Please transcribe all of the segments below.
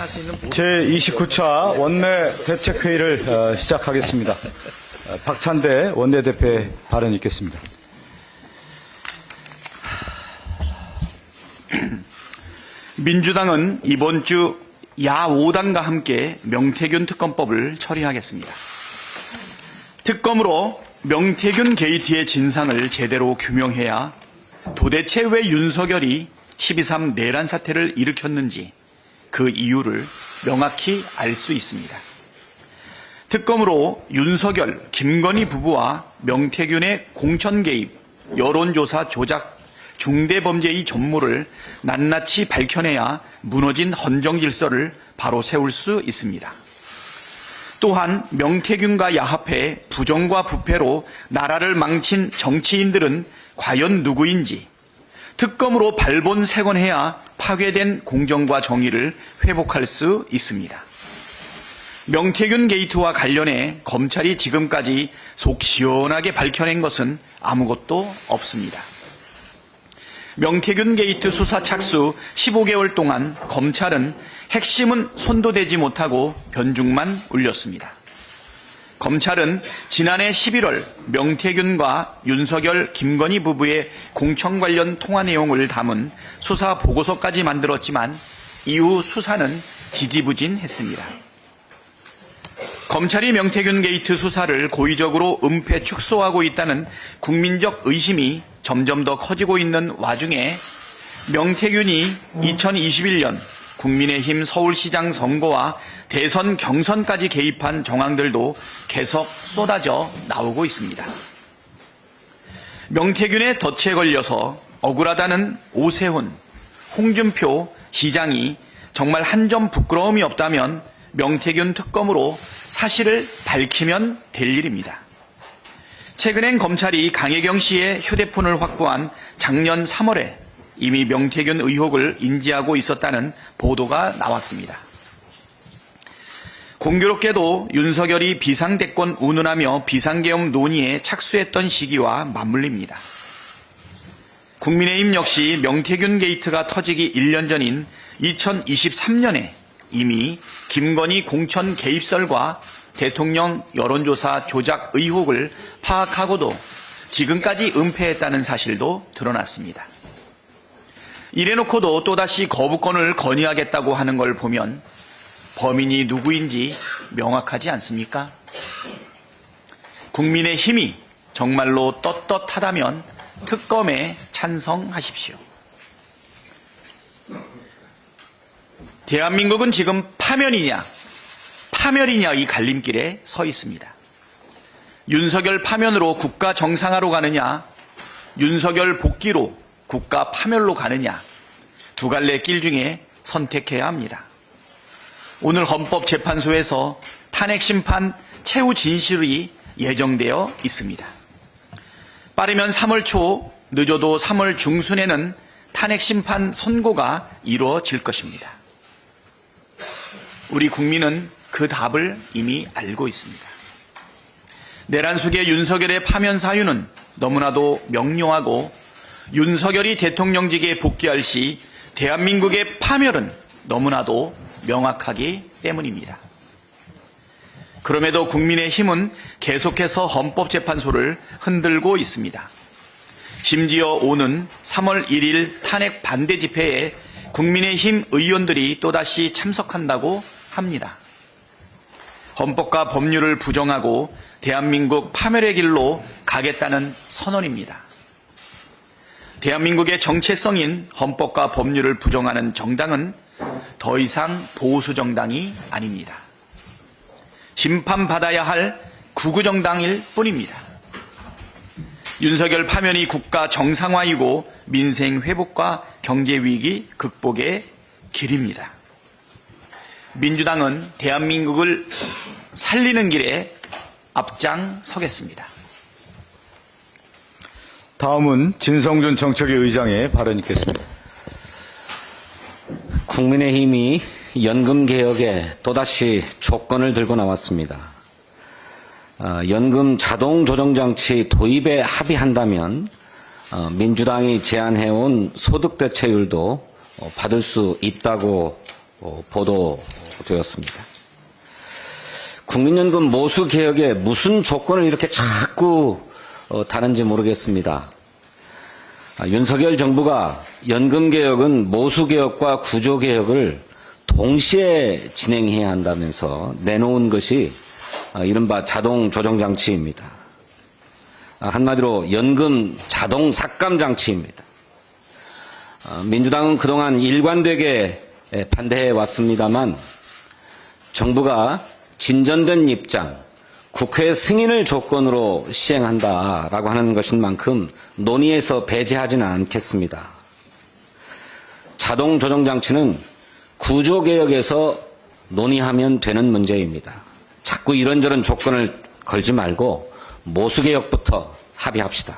할 수 있는 제29차 원내대책회의를 시작하겠습니다. 박찬대 원내대표의 발언이 있겠습니다. 민주당은 이번 주 야5당과 함께 명태균 특검법을 처리하겠습니다. 특검으로 명태균 게이트의 진상을 제대로 규명해야 도대체 왜 윤석열이 12.3 내란 사태를 일으켰는지 그 이유를 명확히 알 수 있습니다. 특검으로 윤석열, 김건희 부부와 명태균의 공천 개입, 여론조사 조작, 중대범죄의 전모를 낱낱이 밝혀내야 무너진 헌정 질서를 바로 세울 수 있습니다. 또한 명태균과 야합해 부정과 부패로 나라를 망친 정치인들은 과연 누구인지 특검으로 발본색원해야 파괴된 공정과 정의를 회복할 수 있습니다. 명태균 게이트와 관련해 검찰이 지금까지 속 시원하게 밝혀낸 것은 아무것도 없습니다. 명태균 게이트 수사 착수 15개월 동안 검찰은 핵심은 손도 대지 못하고 변죽만 울렸습니다. 검찰은 지난해 11월 명태균과 윤석열, 김건희 부부의 공천 관련 통화 내용을 담은 수사 보고서까지 만들었지만 이후 수사는 지지부진했습니다. 검찰이 명태균 게이트 수사를 고의적으로 은폐 축소하고 있다는 국민적 의심이 점점 더 커지고 있는 와중에 명태균이 2021년 국민의힘 서울시장 선거와 대선 경선까지 개입한 정황들도 계속 쏟아져 나오고 있습니다. 명태균의 덫에 걸려서 억울하다는 오세훈, 홍준표 시장이 정말 한 점 부끄러움이 없다면 명태균 특검으로 사실을 밝히면 될 일입니다. 최근엔 검찰이 강혜경 씨의 휴대폰을 확보한 작년 3월에 이미 명태균 의혹을 인지하고 있었다는 보도가 나왔습니다. 공교롭게도 윤석열이 비상대권 운운하며 비상계엄 논의에 착수했던 시기와 맞물립니다. 국민의힘 역시 명태균 게이트가 터지기 1년 전인 2023년에 이미 김건희 공천 개입설과 대통령 여론조사 조작 의혹을 파악하고도 지금까지 은폐했다는 사실도 드러났습니다. 이래놓고도 또다시 거부권을 건의하겠다고 하는 걸 보면 범인이 누구인지 명확하지 않습니까? 국민의 힘이 정말로 떳떳하다면 특검에 찬성하십시오. 대한민국은 지금 파면이냐 이 갈림길에 서 있습니다. 윤석열 파면으로 국가 정상화로 가느냐, 윤석열 복귀로 국가 파멸로 가느냐, 두 갈래 길 중에 선택해야 합니다. 오늘 헌법재판소에서 탄핵심판 최후 진실이 예정되어 있습니다. 빠르면 3월 초, 늦어도 3월 중순에는 탄핵심판 선고가 이루어질 것입니다. 우리 국민은 그 답을 이미 알고 있습니다. 내란 속의 윤석열의 파면 사유는 너무나도 명료하고 윤석열이 대통령직에 복귀할 시 대한민국의 파멸은 너무나도 명확하기 때문입니다. 그럼에도 국민의힘은 계속해서 헌법재판소를 흔들고 있습니다. 심지어 오는 3월 1일 탄핵 반대 집회에 국민의힘 의원들이 또다시 참석한다고 합니다. 헌법과 법률을 부정하고 대한민국 파멸의 길로 가겠다는 선언입니다. 대한민국의 정체성인 헌법과 법률을 부정하는 정당은 더 이상 보수 정당이 아닙니다. 심판받아야 할 구구정당일 뿐입니다. 윤석열 파면이 국가 정상화이고 민생 회복과 경제 위기 극복의 길입니다. 민주당은 대한민국을 살리는 길에 앞장서겠습니다. 다음은 진성준 정책위 의장의 발언이 있겠습니다. 국민의힘이 연금개혁에 또다시 조건을 들고 나왔습니다. 연금 자동조정장치 도입에 합의한다면 민주당이 제안해온 소득대체율도 받을 수 있다고 보도되었습니다. 국민연금 모수 개혁에 무슨 조건을 이렇게 자꾸 다는지 모르겠습니다. 윤석열 정부가 연금 개혁은 모수 개혁과 구조 개혁을 동시에 진행해야 한다면서 내놓은 것이 이른바 자동 조정 장치입니다. 한마디로 연금 자동 삭감 장치입니다. 민주당은 그동안 일관되게 반대해 왔습니다만 정부가 진전된 입장, 국회 승인을 조건으로 시행한다라고 하는 것인 만큼 논의에서 배제하지는 않겠습니다. 자동 조정 장치는 구조개혁에서 논의하면 되는 문제입니다. 자꾸 이런저런 조건을 걸지 말고 모수개혁부터 합의합시다.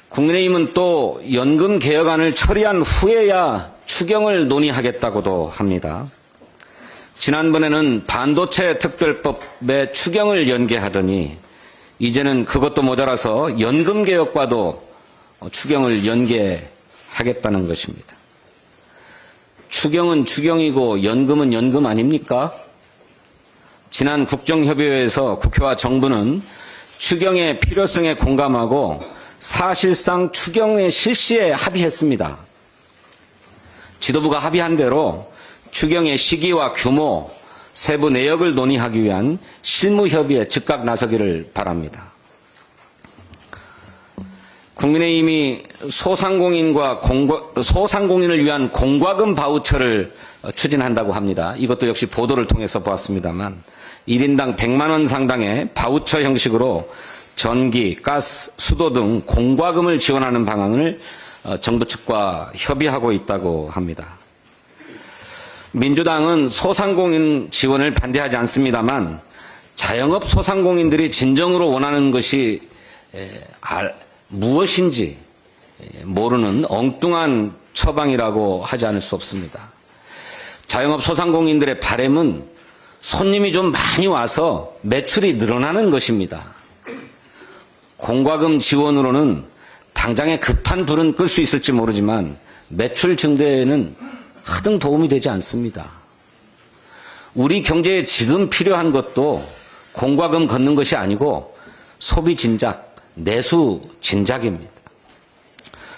국민의힘은 또 연금 개혁안을 처리한 후에야 추경을 논의하겠다고도 합니다. 지난번에는 반도체 특별법에 추경을 연계하더니 이제는 그것도 모자라서 연금 개혁과도 추경을 연계하겠다는 것입니다. 추경은 추경이고 연금은 연금 아닙니까? 지난 국정협의회에서 국회와 정부는 추경의 필요성에 공감하고 사실상 추경의 실시에 합의했습니다. 지도부가 합의한 대로 추경의 시기와 규모, 세부 내역을 논의하기 위한 실무협의에 즉각 나서기를 바랍니다. 국민의힘이 소상공인을 위한 공과금 바우처를 추진한다고 합니다. 이것도 역시 보도를 통해서 보았습니다만 1인당 100만 원 상당의 바우처 형식으로 전기, 가스, 수도 등 공과금을 지원하는 방안을 정부 측과 협의하고 있다고 합니다. 민주당은 소상공인 지원을 반대하지 않습니다만 자영업 소상공인들이 진정으로 원하는 것이 무엇인지 모르는 엉뚱한 처방이라고 하지 않을 수 없습니다. 자영업 소상공인들의 바람은 손님이 좀 많이 와서 매출이 늘어나는 것입니다. 공과금 지원으로는 당장에 급한 불은 끌 수 있을지 모르지만 매출 증대에는 하등 도움이 되지 않습니다. 우리 경제에 지금 필요한 것도 공과금 걷는 것이 아니고 소비 진작, 내수 진작입니다.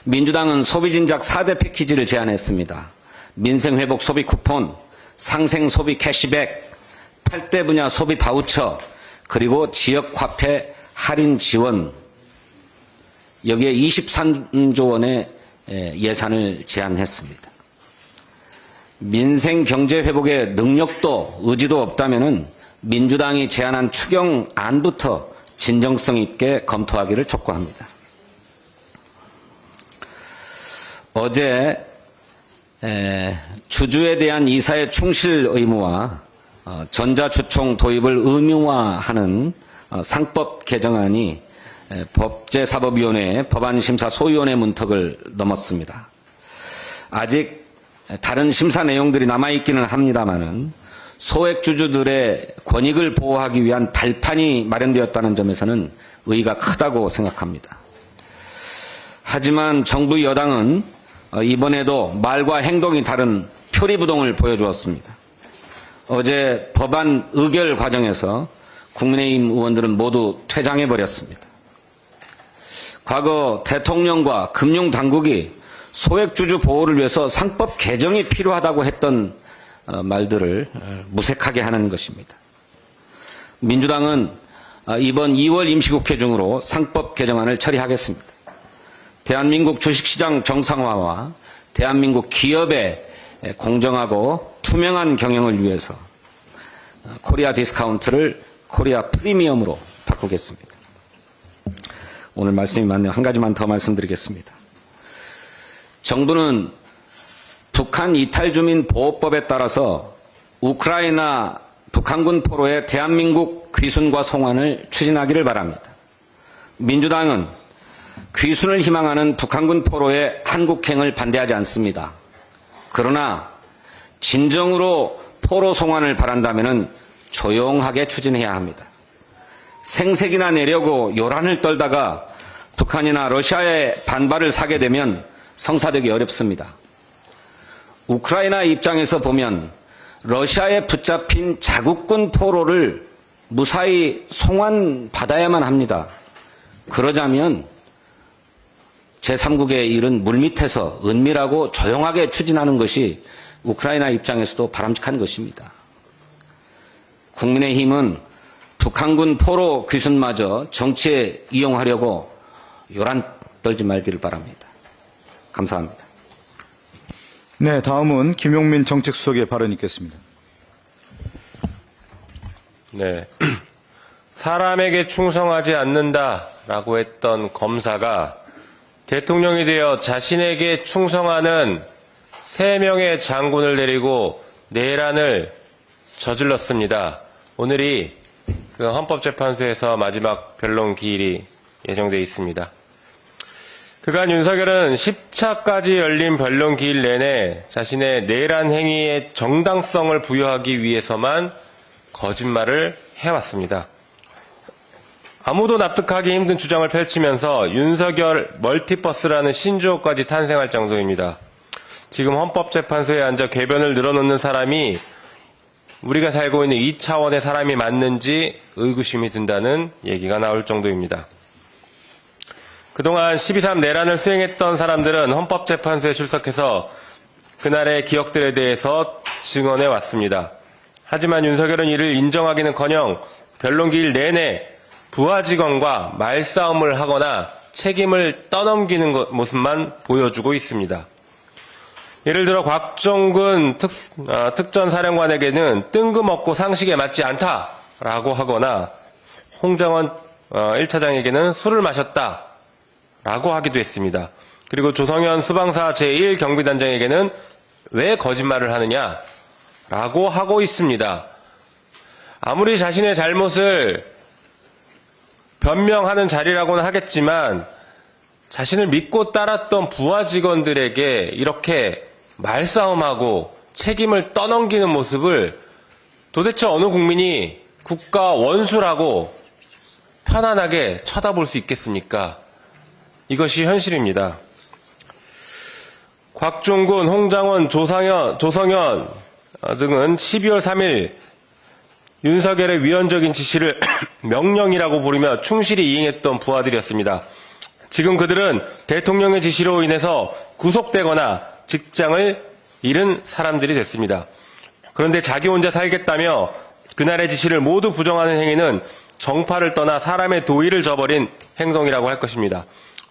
민주당은 소비 진작 4대 패키지를 제안했습니다. 민생회복 소비 쿠폰, 상생 소비 캐시백, 8대 분야 소비 바우처, 그리고 지역화폐 할인 지원, 여기에 23조 원의 예산을 제안했습니다. 민생 경제 회복의 능력도 의지도 없다면은 민주당이 제안한 추경안부터 진정성 있게 검토하기를 촉구합니다. 어제 주주에 대한 이사의 충실 의무와 전자주총 도입을 의무화하는 상법 개정안이 법제사법위원회 법안심사 소위원회 문턱을 넘었습니다. 아직 다른 심사 내용들이 남아있기는 합니다마는 소액주주들의 권익을 보호하기 위한 발판이 마련되었다는 점에서는 의의가 크다고 생각합니다. 하지만 정부 여당은 이번에도 말과 행동이 다른 표리부동을 보여주었습니다. 어제 법안 의결 과정에서 국민의힘 의원들은 모두 퇴장해버렸습니다. 과거 대통령과 금융당국이 소액주주 보호를 위해서 상법 개정이 필요하다고 했던 말들을 무색하게 하는 것입니다. 민주당은 이번 2월 임시국회 중으로 상법 개정안을 처리하겠습니다. 대한민국 주식시장 정상화와 대한민국 기업의 공정하고 투명한 경영을 위해서 코리아 디스카운트를 코리아 프리미엄으로 바꾸겠습니다. 오늘 말씀이 많네요. 한 가지만 더 말씀드리겠습니다. 정부는 북한 이탈주민 보호법에 따라서 우크라이나 북한군 포로의 대한민국 귀순과 송환을 추진하기를 바랍니다. 민주당은 귀순을 희망하는 북한군 포로의 한국행을 반대하지 않습니다. 그러나 진정으로 포로 송환을 바란다면 조용하게 추진해야 합니다. 생색이나 내려고 요란을 떨다가 북한이나 러시아의 반발을 사게 되면 성사되기 어렵습니다. 우크라이나 입장에서 보면 러시아에 붙잡힌 자국군 포로를 무사히 송환받아야만 합니다. 그러자면 제3국의 일은 물밑에서 은밀하고 조용하게 추진하는 것이 우크라이나 입장에서도 바람직한 것입니다. 국민의힘은 북한군 포로 귀순마저 정치에 이용하려고 요란 떨지 말기를 바랍니다. 감사합니다. 네, 다음은 김용민 정책수석의 발언이 있겠습니다. 네. 사람에게 충성하지 않는다라고 했던 검사가 대통령이 되어 자신에게 충성하는 3명의 장군을 데리고 내란을 저질렀습니다. 오늘이 그 헌법재판소에서 마지막 변론 기일이 예정되어 있습니다. 그간 윤석열은 10차까지 열린 변론 기일 내내 자신의 내란 행위의 정당성을 부여하기 위해서만 거짓말을 해왔습니다. 아무도 납득하기 힘든 주장을 펼치면서 윤석열 멀티버스라는 신조어까지 탄생할 정도입니다. 지금 헌법재판소에 앉아 궤변을 늘어놓는 사람이 우리가 살고 있는 2차원의 사람이 맞는지 의구심이 든다는 얘기가 나올 정도입니다. 그동안 12.3 내란을 수행했던 사람들은 헌법재판소에 출석해서 그날의 기억들에 대해서 증언해 왔습니다. 하지만 윤석열은 이를 인정하기는커녕 변론기일 내내 부하 직원과 말싸움을 하거나 책임을 떠넘기는 모습만 보여주고 있습니다. 예를 들어 곽종근 특전사령관에게는 뜬금없고 상식에 맞지 않다라고 하거나 홍장원 1차장에게는 술을 마셨다라고 하기도 했습니다. 그리고 조성현 수방사 제1경비단장에게는 왜 거짓말을 하느냐라고 하고 있습니다. 아무리 자신의 잘못을 변명하는 자리라고는 하겠지만 자신을 믿고 따랐던 부하 직원들에게 이렇게 말싸움하고 책임을 떠넘기는 모습을 도대체 어느 국민이 국가 원수라고 편안하게 쳐다볼 수 있겠습니까? 이것이 현실입니다. 곽종근, 홍장원, 조성현 등은 12월 3일 윤석열의 위헌적인 지시를 명령이라고 부르며 충실히 이행했던 부하들이었습니다. 지금 그들은 대통령의 지시로 인해서 구속되거나 직장을 잃은 사람들이 됐습니다. 그런데 자기 혼자 살겠다며 그날의 지시를 모두 부정하는 행위는 정파를 떠나 사람의 도의를 저버린 행동이라고 할 것입니다.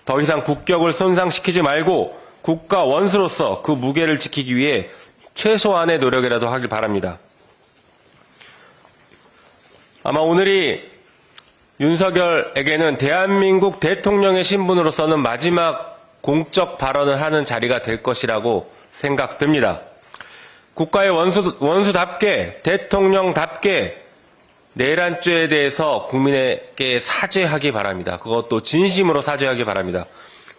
더 이상 국격을 손상시키지 말고 국가 원수로서 그 무게를 지키기 위해 최소한의 노력이라도 하길 바랍니다. 아마 오늘이 윤석열에게는 대한민국 대통령의 신분으로서는 마지막 공적 발언을 하는 자리가 될 것이라고 생각됩니다. 국가의 원수답게 대통령답게 내란죄에 대해서 국민에게 사죄하기 바랍니다. 그것도 진심으로 사죄하기 바랍니다.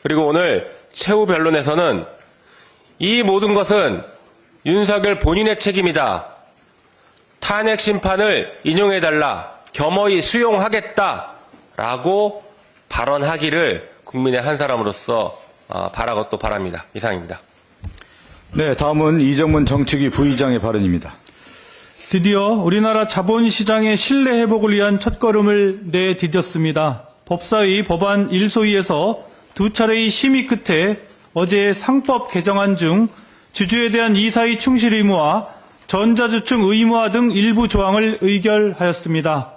그리고 오늘 최후 변론에서는 이 모든 것은 윤석열 본인의 책임이다. 탄핵 심판을 인용해달라. 겸허히 수용하겠다라고 발언하기를 국민의 한 사람으로서 바라고 또 바랍니다. 이상입니다. 네, 다음은 이정문 정책위 부의장의 발언입니다. 드디어 우리나라 자본시장의 신뢰 회복을 위한 첫걸음을 내디뎠습니다. 법사위 법안 1소위에서 2차례의 심의 끝에 어제 상법 개정안 중 주주에 대한 이사의 충실 의무와 전자주증 의무화 등 일부 조항을 의결하였습니다.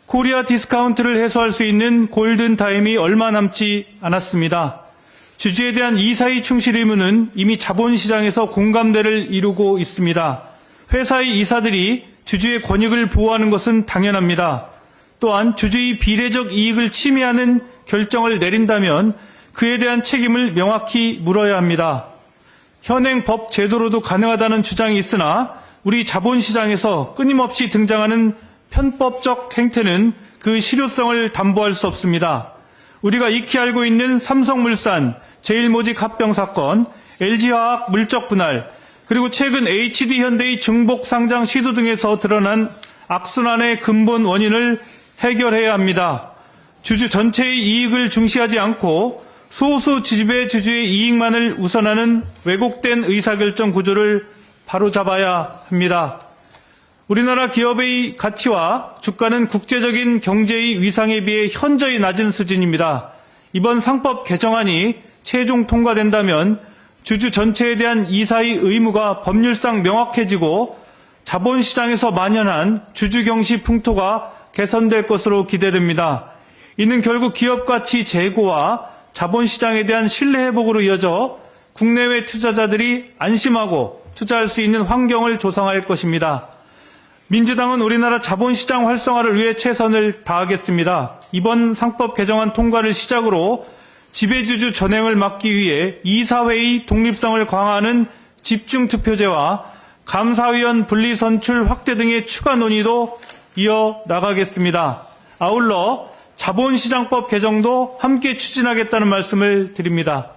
코리아 디스카운트를 해소할 수 있는 골든타임이 얼마 남지 않았습니다. 주주에 대한 이사의 충실 의무는 이미 자본시장에서 공감대를 이루고 있습니다. 회사의 이사들이 주주의 권익을 보호하는 것은 당연합니다. 또한 주주의 비례적 이익을 침해하는 결정을 내린다면 그에 대한 책임을 명확히 물어야 합니다. 현행 법 제도로도 가능하다는 주장이 있으나 우리 자본시장에서 끊임없이 등장하는 편법적 행태는 그 실효성을 담보할 수 없습니다. 우리가 익히 알고 있는 삼성물산, 제일모직 합병 사건, LG화학 물적 분할, 그리고 최근 HD현대의 중복 상장 시도 등에서 드러난 악순환의 근본 원인을 해결해야 합니다. 주주 전체의 이익을 중시하지 않고 소수 지배주주의 이익만을 우선하는 왜곡된 의사결정 구조를 바로잡아야 합니다. 우리나라 기업의 가치와 주가는 국제적인 경제의 위상에 비해 현저히 낮은 수준입니다. 이번 상법 개정안이 최종 통과된다면 주주 전체에 대한 이사의 의무가 법률상 명확해지고 자본시장에서 만연한 주주경시 풍토가 개선될 것으로 기대됩니다. 이는 결국 기업 가치 제고와 자본시장에 대한 신뢰 회복으로 이어져 국내외 투자자들이 안심하고 투자할 수 있는 환경을 조성할 것입니다. 민주당은 우리나라 자본시장 활성화를 위해 최선을 다하겠습니다. 이번 상법 개정안 통과를 시작으로 지배주주 전횡을 막기 위해 이사회의 독립성을 강화하는 집중투표제와 감사위원 분리선출 확대 등의 추가 논의도 이어나가겠습니다. 아울러 자본시장법 개정도 함께 추진하겠다는 말씀을 드립니다.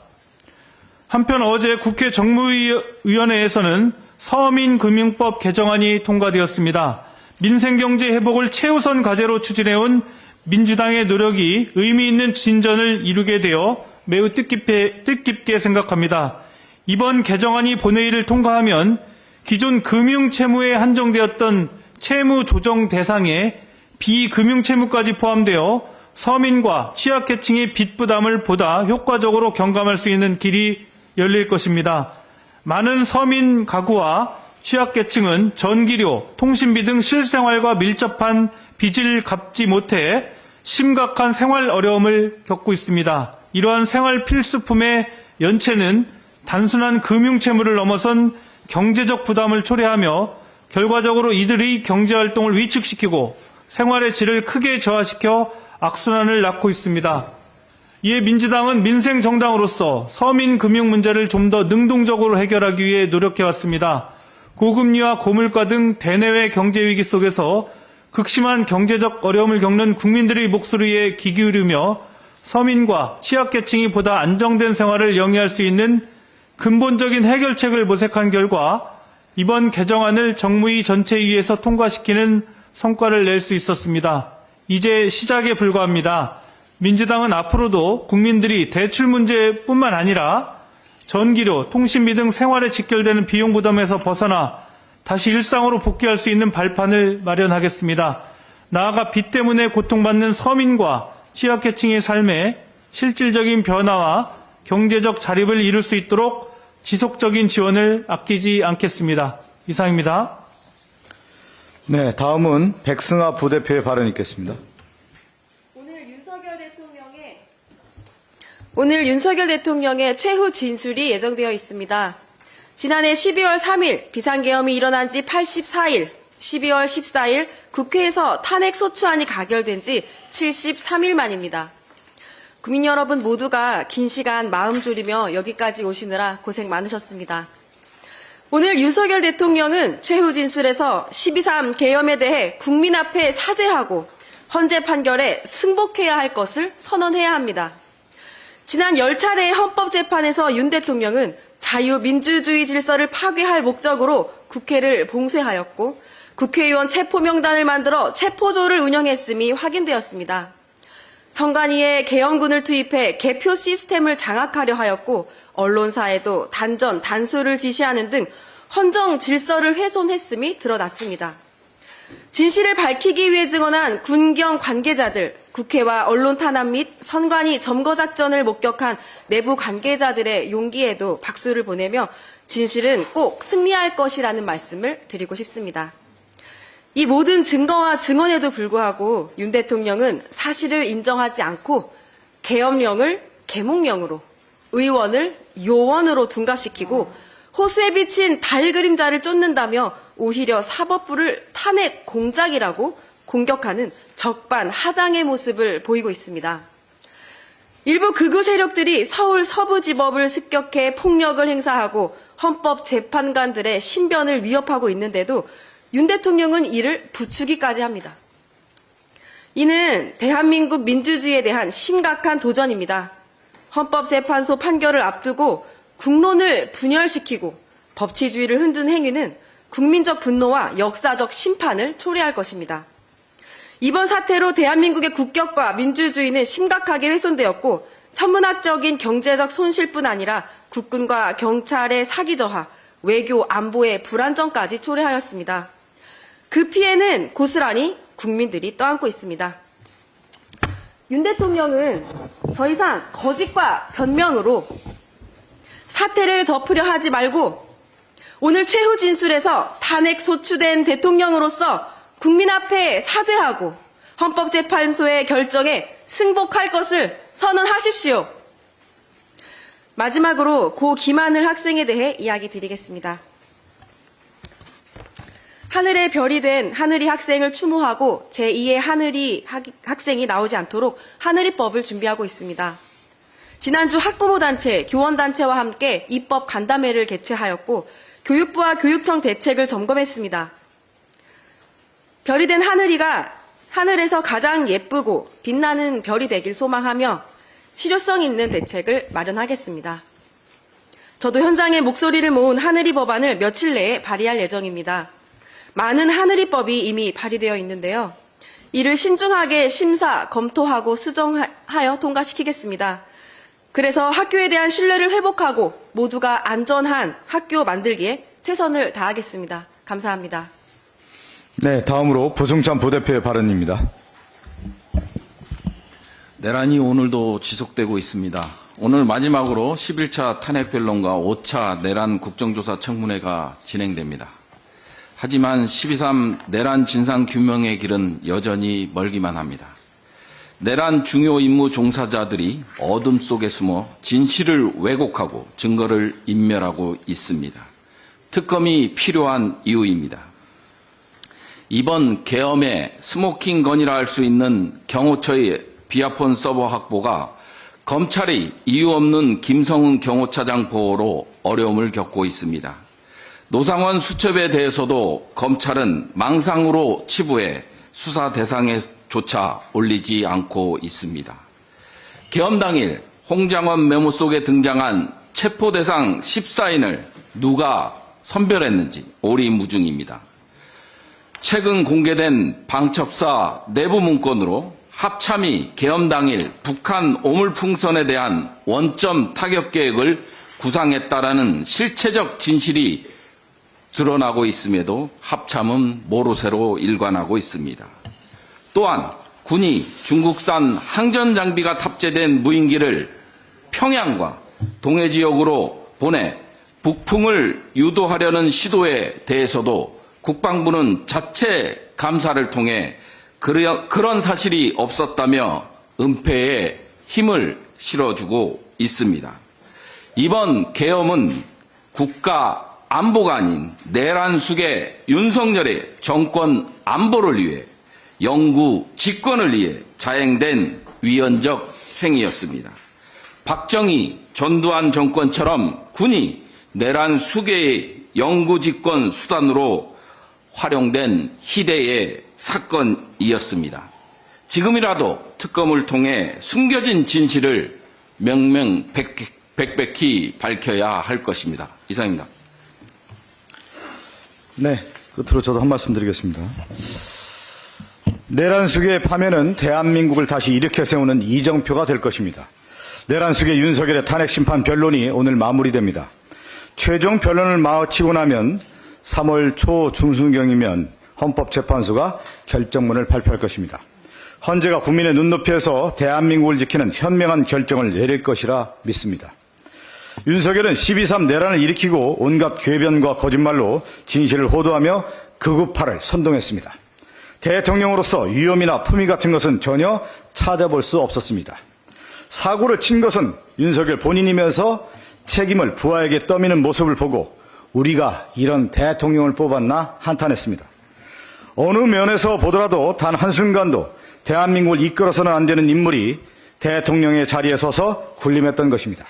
한편 어제 국회 정무위원회에서는 서민금융법 개정안이 통과되었습니다. 민생경제 회복을 최우선 과제로 추진해온 민주당의 노력이 의미 있는 진전을 이루게 되어 매우 뜻깊게 생각합니다. 이번 개정안이 본회의를 통과하면 기존 금융채무에 한정되었던 채무 조정 대상에 비금융채무까지 포함되어 서민과 취약계층의 빚 부담을 보다 효과적으로 경감할 수 있는 길이 열릴 것입니다. 많은 서민 가구와 취약계층은 전기료, 통신비 등 실생활과 밀접한 빚을 갚지 못해 심각한 생활 어려움을 겪고 있습니다. 이러한 생활 필수품의 연체는 단순한 금융채무를 넘어선 경제적 부담을 초래하며 결과적으로 이들의 경제활동을 위축시키고 생활의 질을 크게 저하시켜 악순환을 낳고 있습니다. 이에 민주당은 민생정당으로서 서민 금융 문제를 좀 더 능동적으로 해결하기 위해 노력해왔습니다. 고금리와 고물가 등 대내외 경제위기 속에서 극심한 경제적 어려움을 겪는 국민들의 목소리에 귀 기울이며 서민과 취약계층이 보다 안정된 생활을 영위할 수 있는 근본적인 해결책을 모색한 결과 이번 개정안을 정무위 전체위에서 통과시키는 성과를 낼 수 있었습니다. 이제 시작에 불과합니다. 민주당은 앞으로도 국민들이 대출 문제뿐만 아니라 전기료, 통신비 등 생활에 직결되는 비용 부담에서 벗어나 다시 일상으로 복귀할 수 있는 발판을 마련하겠습니다. 나아가 빚 때문에 고통받는 서민과 취약계층의 삶에 실질적인 변화와 경제적 자립을 이룰 수 있도록 지속적인 지원을 아끼지 않겠습니다. 이상입니다. 네, 다음은 백승아 부대표의 발언 있겠습니다. 오늘 윤석열 대통령의 최후 진술이 예정되어 있습니다. 지난해 12월 3일 비상계엄이 일어난 지 84일, 12월 14일 국회에서 탄핵소추안이 가결된 지 73일 만입니다. 국민 여러분 모두가 긴 시간 마음 졸이며 여기까지 오시느라 고생 많으셨습니다. 오늘 윤석열 대통령은 최후 진술에서 12.3 계엄에 대해 국민 앞에 사죄하고 헌재 판결에 승복해야 할 것을 선언해야 합니다. 지난 10차례의 헌법재판에서 윤 대통령은 자유민주주의 질서를 파괴할 목적으로 국회를 봉쇄하였고 국회의원 체포명단을 만들어 체포조를 운영했음이 확인되었습니다. 선관위에 계엄군을 투입해 개표 시스템을 장악하려 하였고 언론사에도 단전, 단수를 지시하는 등 헌정 질서를 훼손했음이 드러났습니다. 진실을 밝히기 위해 증언한 군경 관계자들, 국회와 언론 탄압 및 선관위 점거 작전을 목격한 내부 관계자들의 용기에도 박수를 보내며 진실은 꼭 승리할 것이라는 말씀을 드리고 싶습니다. 이 모든 증거와 증언에도 불구하고 윤 대통령은 사실을 인정하지 않고 계엄령을 계몽령으로, 의원을 요원으로 둔갑시키고 호수에 비친 달 그림자를 쫓는다며 오히려 사법부를 탄핵 공작이라고 공격하는 적반하장의 모습을 보이고 있습니다. 일부 극우 세력들이 서울 서부지법을 습격해 폭력을 행사하고 헌법재판관들의 신변을 위협하고 있는데도 윤 대통령은 이를 부추기까지 합니다. 이는 대한민국 민주주의에 대한 심각한 도전입니다. 헌법재판소 판결을 앞두고 국론을 분열시키고 법치주의를 흔든 행위는 국민적 분노와 역사적 심판을 초래할 것입니다. 이번 사태로 대한민국의 국격과 민주주의는 심각하게 훼손되었고 천문학적인 경제적 손실뿐 아니라 국군과 경찰의 사기 저하, 외교 안보의 불안정까지 초래하였습니다. 그 피해는 고스란히 국민들이 떠안고 있습니다. 윤 대통령은 더 이상 거짓과 변명으로 사태를 덮으려 하지 말고 오늘 최후 진술에서 탄핵 소추된 대통령으로서 국민 앞에 사죄하고 헌법재판소의 결정에 승복할 것을 선언하십시오. 마지막으로 고 김하늘 학생에 대해 이야기 드리겠습니다. 하늘에 별이 된 하늘이 학생을 추모하고 제2의 하늘이 학생이 나오지 않도록 하늘이법을 준비하고 있습니다. 지난주 학부모단체, 교원단체와 함께 입법 간담회를 개최하였고 교육부와 교육청 대책을 점검했습니다. 별이 된 하늘이가 하늘에서 가장 예쁘고 빛나는 별이 되길 소망하며 실효성 있는 대책을 마련하겠습니다. 저도 현장에 목소리를 모은 하늘이 법안을 며칠 내에 발의할 예정입니다. 많은 하늘이법이 이미 발의되어 있는데요. 이를 신중하게 심사, 검토하고 수정하여 통과시키겠습니다. 그래서 학교에 대한 신뢰를 회복하고 모두가 안전한 학교 만들기에 최선을 다하겠습니다. 감사합니다. 네, 다음으로 부승찬 부대표의 발언입니다. 내란이 오늘도 지속되고 있습니다. 오늘 마지막으로 11차 탄핵변론과 5차 내란 국정조사 청문회가 진행됩니다. 하지만 12.3 내란 진상규명의 길은 여전히 멀기만 합니다. 내란 중요 임무 종사자들이 어둠 속에 숨어 진실을 왜곡하고 증거를 인멸하고 있습니다. 특검이 필요한 이유입니다. 이번 계엄의 스모킹 건이라 할 수 있는 경호처의 비아폰 서버 확보가 검찰이 이유 없는 김성훈 경호차장 보호로 어려움을 겪고 있습니다. 노상원 수첩에 대해서도 검찰은 망상으로 치부해 수사 대상에조차 올리지 않고 있습니다. 계엄 당일 홍장원 메모 속에 등장한 체포 대상 14인을 누가 선별했는지 오리무중입니다. 최근 공개된 방첩사 내부 문건으로 합참이 계엄 당일 북한 오물풍선에 대한 원점 타격 계획을 구상했다라는 실체적 진실이 드러나고 있음에도 합참은 모르쇠로 일관하고 있습니다. 또한 군이 중국산 항전 장비가 탑재된 무인기를 평양과 동해 지역으로 보내 북풍을 유도하려는 시도에 대해서도 국방부는 자체 감사를 통해 그런 사실이 없었다며 은폐에 힘을 실어주고 있습니다. 이번 계엄은 국가 안보가 아닌 내란 숙의 윤석열의 정권 안보를 위해 영구 집권을 위해 자행된 위헌적 행위였습니다. 박정희, 전두환 정권처럼 군이 내란 숙의 영구 집권 수단으로 활용된 희대의 사건이었습니다. 지금이라도 특검을 통해 숨겨진 진실을 명명백백히 밝혀야 할 것입니다. 이상입니다. 네, 끝으로 저도 한 말씀 드리겠습니다. 내란 숙의 파면은 대한민국을 다시 일으켜 세우는 이정표가 될 것입니다. 내란 숙의 윤석열의 탄핵 심판 변론이 오늘 마무리됩니다. 최종 변론을 마치고 나면 3월 초 중순경이면 헌법재판소가 결정문을 발표할 것입니다. 헌재가 국민의 눈높이에서 대한민국을 지키는 현명한 결정을 내릴 것이라 믿습니다. 윤석열은 12.3 내란을 일으키고 온갖 궤변과 거짓말로 진실을 호도하며 극우파를 선동했습니다. 대통령으로서 위험이나 품위 같은 것은 전혀 찾아볼 수 없었습니다. 사고를 친 것은 윤석열 본인이면서 책임을 부하에게 떠미는 모습을 보고 우리가 이런 대통령을 뽑았나 한탄했습니다. 어느 면에서 보더라도 단 한순간도 대한민국을 이끌어서는 안 되는 인물이 대통령의 자리에 서서 군림했던 것입니다.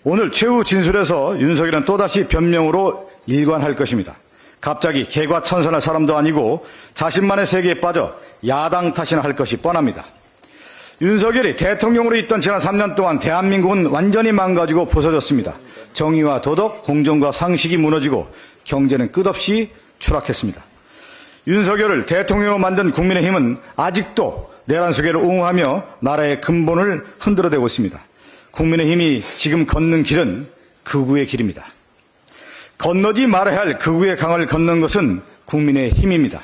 오늘 최후 진술에서 윤석열은 또다시 변명으로 일관할 것입니다. 갑자기 개과천선할 사람도 아니고 자신만의 세계에 빠져 야당 탓이나 할 것이 뻔합니다. 윤석열이 대통령으로 있던 지난 3년 동안 대한민국은 완전히 망가지고 부서졌습니다. 정의와 도덕, 공정과 상식이 무너지고 경제는 끝없이 추락했습니다. 윤석열을 대통령으로 만든 국민의힘은 아직도 내란 수계를 옹호하며 나라의 근본을 흔들어대고 있습니다. 국민의힘이 지금 걷는 길은 극우의 길입니다. 건너지 말아야 할 극우의 강을 걷는 것은 국민의힘입니다.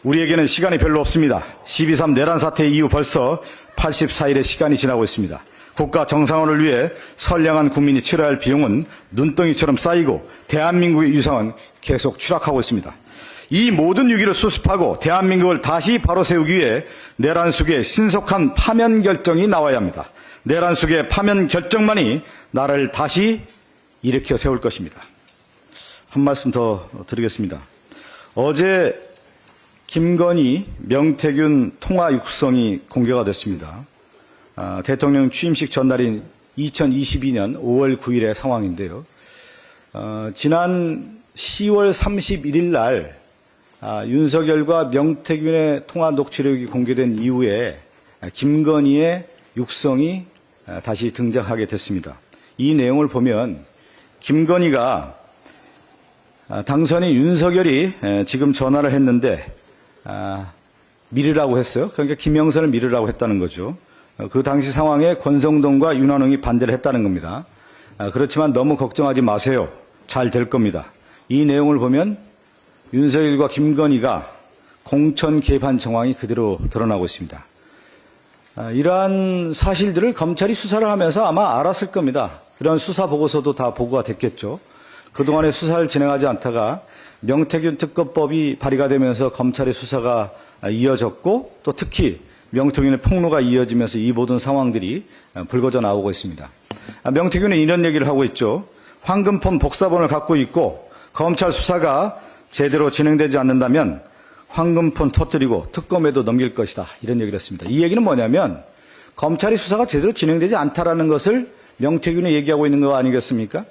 우리에게는 시간이 별로 없습니다. 12.3 내란 사태 이후 벌써 84일의 시간이 지나고 있습니다. 국가 정상화를 위해 선량한 국민이 치러야 할 비용은 눈덩이처럼 쌓이고 대한민국의 유상은 계속 추락하고 있습니다. 이 모든 위기를 수습하고 대한민국을 다시 바로 세우기 위해 내란 수계의 신속한 파면 결정이 나와야 합니다. 내란 수계의 파면 결정만이 나라를 다시 일으켜 세울 것입니다. 한 말씀 더 드리겠습니다. 어제 김건희, 명태균 통화 육성이 공개가 됐습니다. 대통령 취임식 전날인 2022년 5월 9일의 상황인데요. 지난 10월 31일 날 윤석열과 명태균의 통화 녹취록이 공개된 이후에 김건희의 육성이 다시 등장하게 됐습니다. 이 내용을 보면 김건희가 당선인 윤석열이 지금 전화를 했는데 미르라고 했어요. 그러니까 김영선을 미르라고 했다는 거죠. 그 당시 상황에 권성동과 윤한홍이 반대를 했다는 겁니다. 그렇지만 너무 걱정하지 마세요. 잘 될 겁니다. 이 내용을 보면 윤석열과 김건희가 공천 개입한 정황이 그대로 드러나고 있습니다. 이러한 사실들을 검찰이 수사를 하면서 아마 알았을 겁니다. 이런 수사 보고서도 다 보고가 됐겠죠. 그동안에 수사를 진행하지 않다가 명태균 특검법이 발의가 되면서 검찰의 수사가 이어졌고 또 특히 명태균의 폭로가 이어지면서 이 모든 상황들이 불거져 나오고 있습니다. 명태균은 이런 얘기를 하고 있죠. 황금폰 복사본을 갖고 있고 검찰 수사가 제대로 진행되지 않는다면 황금폰 터뜨리고 특검에도 넘길 것이다. 이런 얘기를 했습니다. 이 얘기는 뭐냐면 검찰이 수사가 제대로 진행되지 않다라는 것을 명태균이 얘기하고 있는 거 아니겠습니까?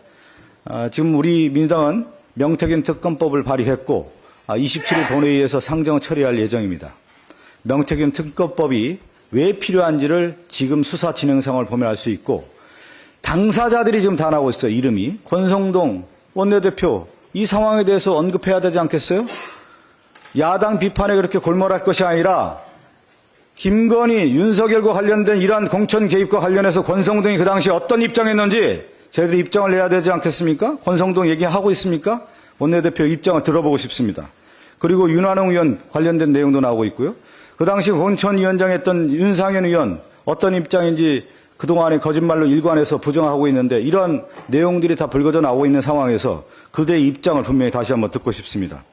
지금 우리 민주당은 명태균 특검법을 발의했고 27일 본회의에서 상정 처리할 예정입니다. 명태균 특검법이 왜 필요한지를 지금 수사 진행 상황을 보면 알 수 있고 당사자들이 지금 다 나오고 있어요. 이름이. 권성동 원내대표 이 상황에 대해서 언급해야 되지 않겠어요? 야당 비판에 그렇게 골몰할 것이 아니라 김건희, 윤석열과 관련된 이러한 공천 개입과 관련해서 권성동이 그 당시 어떤 입장했는지 저희들이 입장을 내야 되지 않겠습니까? 권성동 얘기하고 있습니까? 원내대표 입장을 들어보고 싶습니다. 그리고 윤한홍 의원 관련된 내용도 나오고 있고요. 그 당시 공천위원장 했던 윤상현 의원 어떤 입장인지 그동안에 거짓말로 일관해서 부정하고 있는데 이런 내용들이 다 불거져 나오고 있는 상황에서 그들의 입장을 분명히 다시 한번 듣고 싶습니다.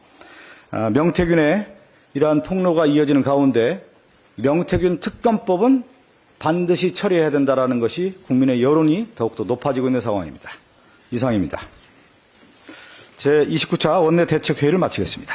명태균의 이러한 폭로가 이어지는 가운데 명태균 특검법은 반드시 처리해야 된다는 것이 국민의 여론이 더욱더 높아지고 있는 상황입니다. 이상입니다. 제29차 원내대책회의를 마치겠습니다.